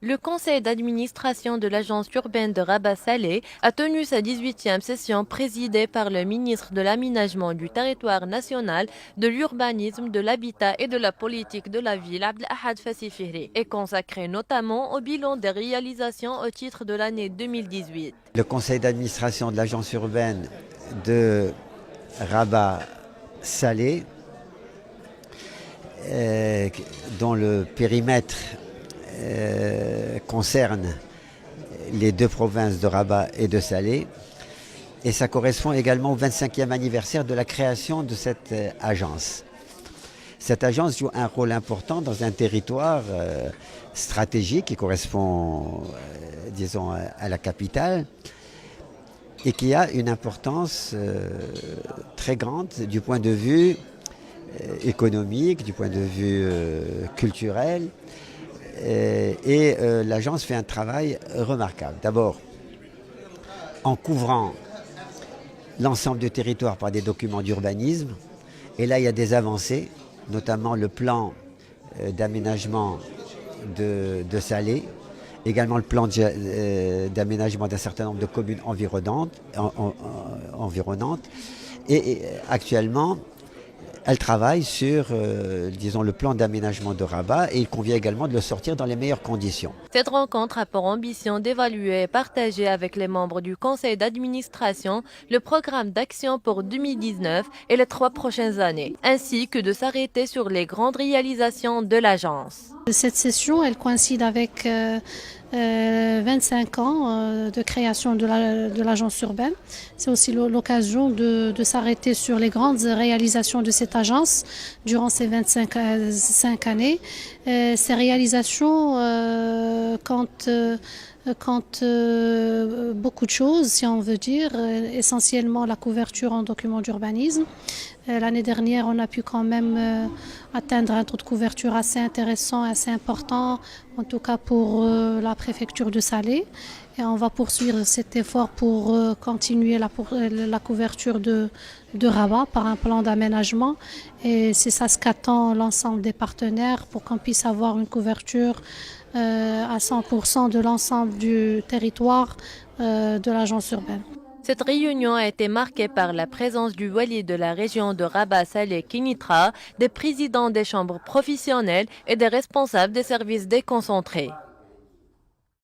Le conseil d'administration de l'agence urbaine de Rabat-Salé a tenu sa 18e session présidée par le ministre de l'Aménagement du territoire national, de l'urbanisme, de l'habitat et de la politique de la ville, Abdelahad Fassifihri, et consacrée notamment au bilan des réalisations au titre de l'année 2018. Le conseil d'administration de l'agence urbaine de Rabat-Salé, dont le périmètre concerne les deux provinces de Rabat et de Salé. Et ça correspond également au 25e anniversaire de la création de cette agence. Cette agence joue un rôle important dans un territoire stratégique qui correspond, disons, à la capitale et qui a une importance très grande du point de vue économique, du point de vue culturel. L'agence fait un travail remarquable. D'abord, en couvrant l'ensemble du territoire par des documents d'urbanisme. Et là, il y a des avancées, notamment le plan d'aménagement de Salé, également le plan d'aménagement d'un certain nombre de communes environnantes. Et actuellement, elle travaille sur, disons, le plan d'aménagement de Rabat et il convient également de le sortir dans les meilleures conditions. Cette rencontre a pour ambition d'évaluer et partager avec les membres du conseil d'administration le programme d'action pour 2019 et les 3 prochaines années, ainsi que de s'arrêter sur les grandes réalisations de l'agence. Cette session, elle coïncide avec 25 ans de création de l'agence urbaine. C'est aussi l'occasion de s'arrêter sur les grandes réalisations de cette agence durant ces 25 années. Ces réalisations comptent beaucoup de choses, si on veut dire, essentiellement la couverture en documents d'urbanisme. L'année dernière, on a pu quand même atteindre un taux de couverture assez intéressant, assez important, en tout cas pour la préfecture de Salé. Et on va poursuivre cet effort pour continuer la couverture de Rabat par un plan d'aménagement. Et c'est ça ce qu'attend l'ensemble des partenaires pour qu'on puisse avoir une couverture à 100% de l'ensemble du territoire de l'agence urbaine. Cette réunion a été marquée par la présence du wali de la région de Rabat-Salé Kinitra, des présidents des chambres professionnelles et des responsables des services déconcentrés.